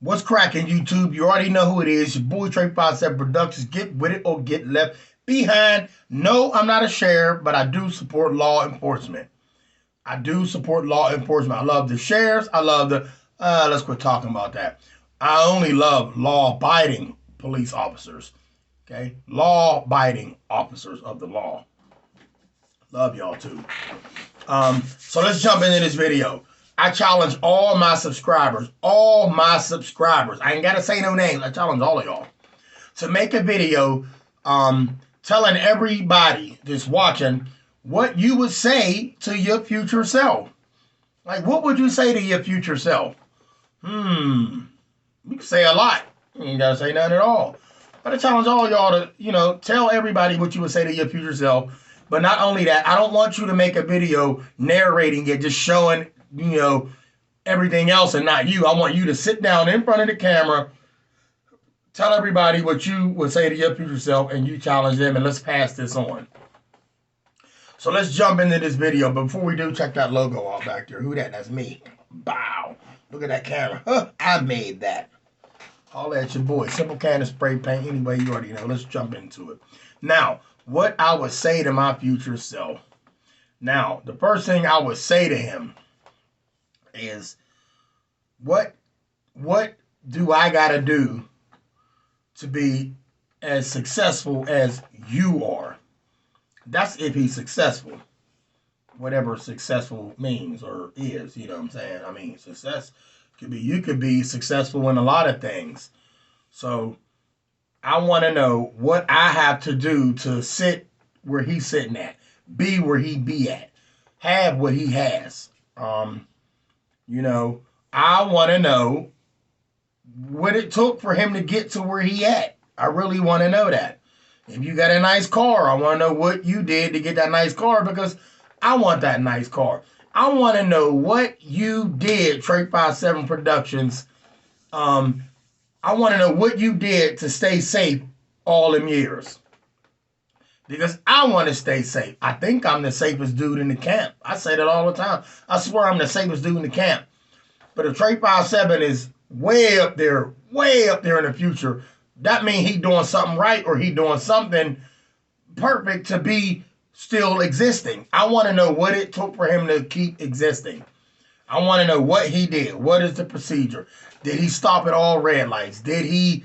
What's cracking, YouTube? You already know who it is. Your boy Trey 57 Productions. Get with it or get left behind. No, I'm not a sheriff, but I do support law enforcement. I do support law enforcement. I love the sheriffs. I love the, let's quit talking about that. I only love law-abiding police officers. Okay? Law-abiding officers of the law. Love y'all too. So let's jump into this video. I challenge all my subscribers. I ain't got to say no names. I challenge all of y'all to make a video telling everybody that's watching what you would say to your future self. Like, what would you say to your future self? You can say a lot. You ain't got to say nothing at all. But I challenge all y'all to, tell everybody what you would say to your future self. But not only that, I don't want you to make a video narrating it, just showing, everything else and not you. I want you to sit down in front of the camera, tell everybody what you would say to your future self, and you challenge them, and let's pass this on. So let's jump into this video. But before we do, check that logo out back there. Who that? That's me. Bow. Look at that camera. Huh, I made that. All at your boy. Simple can of spray paint. Anyway, you already know. Let's jump into it. Now, what I would say to my future self. Now, the first thing I would say to him is, what do I got to do to be as successful as you are? That's if he's successful. Whatever successful means or is, you know what I'm saying? I mean, success could be, you could be successful in a lot of things. So I want to know what I have to do to sit where he's sitting at, be where he be at, have what he has. I want to know what it took for him to get to where he at. I really want to know that. If you got a nice car, I want to know what you did to get that nice car, because I want that nice car. I want to know what you did, Trey 57 Productions. I want to know what you did to stay safe all them years. Because I want to stay safe. I think I'm the safest dude in the camp. I say that all the time. I swear I'm the safest dude in the camp. But if Trey 57 is way up there in the future, that means he doing something right, or he doing something perfect to be still existing. I want to know what it took for him to keep existing. I want to know what he did. What is the procedure? Did he stop at all red lights? Did he,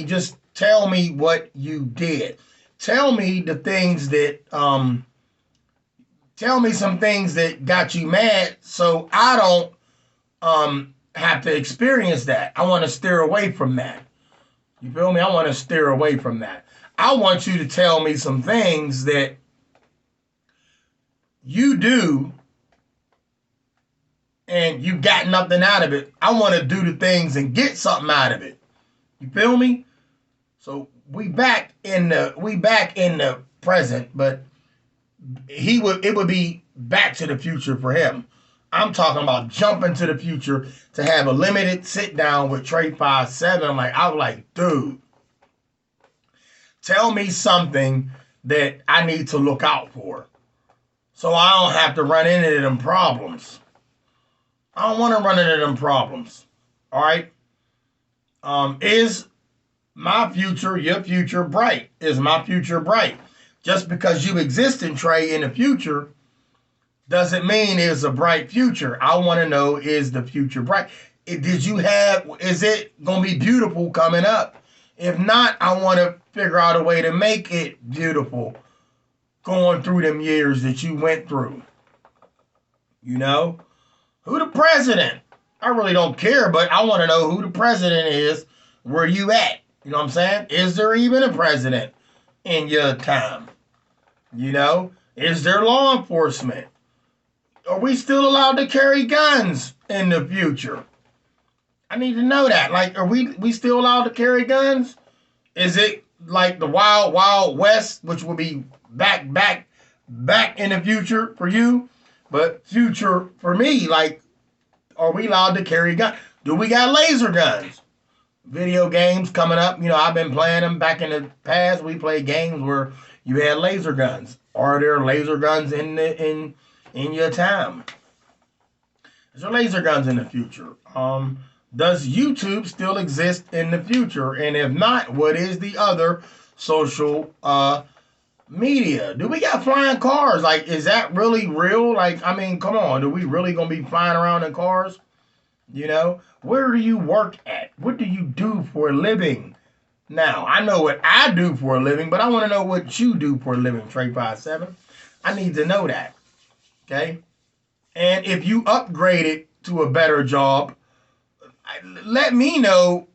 just tell me what you did. Tell me the things that, tell me some things that got you mad so I don't have to experience that. I want to steer away from that. You feel me? I want to steer away from that. I want you to tell me some things that you do and you got nothing out of it. I want to do the things and get something out of it. You feel me? So we back in the present, but it would be back to the future for him. I'm talking about jumping to the future to have a limited sit down with Trey 57. I was like, dude, tell me something that I need to look out for, so I don't have to run into them problems. I don't want to run into them problems. All right. Is my future, your future bright? Is my future bright? Just because you exist in Trey in the future doesn't mean it's a bright future. I want to know, is the future bright? Is it going to be beautiful coming up? If not, I want to figure out a way to make it beautiful going through them years that you went through. Who the president? I really don't care, but I want to know who the president is, where you at. You know what I'm saying? Is there even a president in your time? Is there law enforcement? Are we still allowed to carry guns in the future? I need to know that. Are we still allowed to carry guns? Is it like the Wild Wild West, which will be back in the future for you, but future for me? Are we allowed to carry guns? Do we got laser guns? Video games coming up. I've been playing them back in the past. We played games where you had laser guns. Are there laser guns in your time? Is there laser guns in the future? Does YouTube still exist in the future? And if not, what is the other social media? Do we got flying cars? Like, is that really real? Like, I mean, come on. Do we really gonna be flying around in cars? You know, where do you work at? What do you do for a living? Now, I know what I do for a living, but I want to know what you do for a living, Trey57. I need to know that. Okay? And if you upgraded to a better job, let me know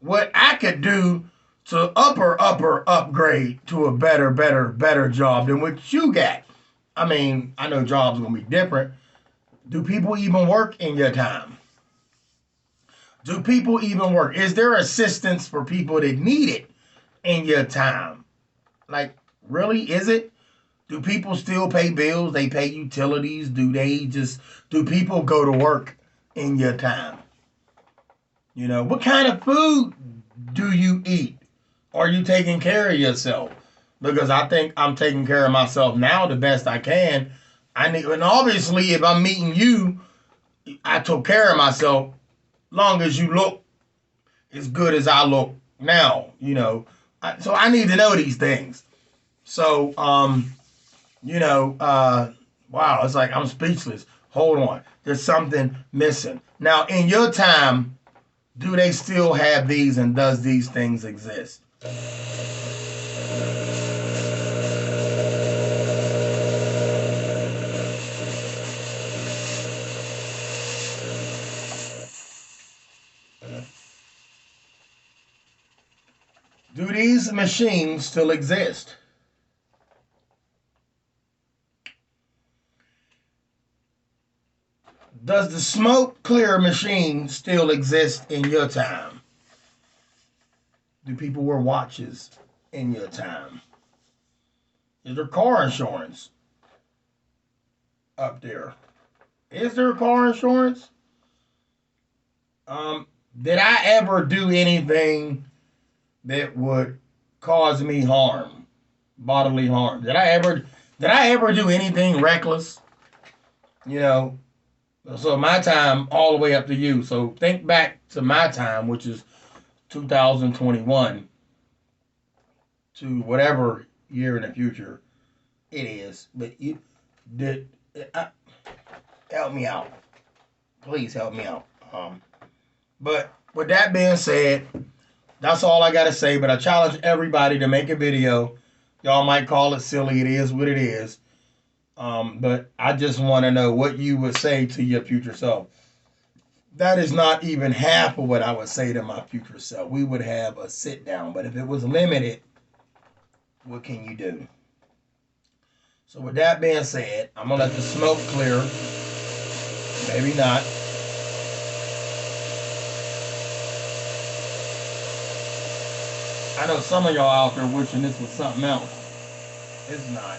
what I could do to upgrade to a better job than what you got. I mean, I know jobs are going to be different. Do people even work in your time? Do people even work? Is there assistance for people that need it in your time? Like, really, is it? Do people still pay bills? They pay utilities? Do people go to work in your time? You know, what kind of food do you eat? Are you taking care of yourself? Because I think I'm taking care of myself now the best I can. And obviously, if I'm meeting you, I took care of myself. Long as you look as good as I look now, you know. So I need to know these things. So, wow, it's like I'm speechless. Hold on. There's something missing. Now, in your time, do they still have these and does these things exist? Do these machines still exist? Does the smoke clear machine still exist in your time? Do people wear watches in your time? Is there car insurance up there? Is there car insurance? Did I ever do anything that would cause me harm, bodily harm? Did I ever do anything reckless? You know, so my time all the way up to you. So think back to my time, which is 2021 to whatever year in the future it is. But you did help me out. Please help me out. But with that being said, that's all I got to say. But I challenge everybody to make a video. Y'all might call it silly. It is what it is. But I just want to know what you would say to your future self. That is not even half of what I would say to my future self. We would have a sit down. But if it was limited, what can you do? So with that being said, I'm going to let the smoke clear. Maybe not. I know some of y'all out there wishing this was something else. It's not.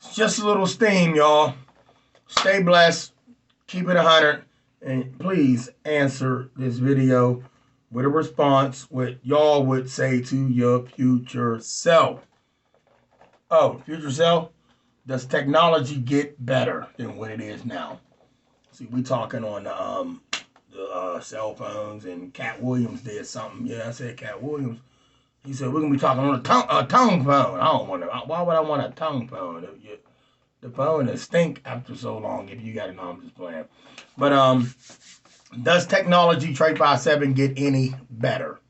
It's just a little steam, y'all. Stay blessed. Keep it 100. And please answer this video with a response what y'all would say to your future self. Oh, future self, does technology get better than what it is now? See, we talking on the cell phones, and Cat Williams did something. Yeah, I said Cat Williams. He said we're gonna be talking on a tone phone. I don't want to. Why would I want a tone phone? The phone will stink after so long. If you got it, no, I'm just playing. But does technology Trey57 get any better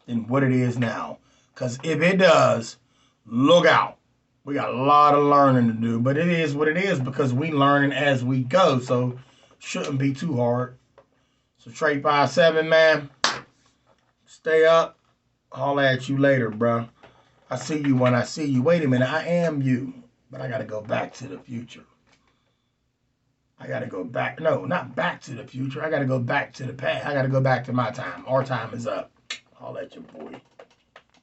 than what it is now? Because if it does, look out. We got a lot of learning to do, but it is what it is because we learning as we go, so shouldn't be too hard. So Trey57, man, stay up. Holler at you later, bro. I see you when I see you. Wait a minute, I am you, but I got to go back to the future. I got to go back. No, not back to the future. I got to go back to the past. I got to go back to my time. Our time is up. Holler at your boy.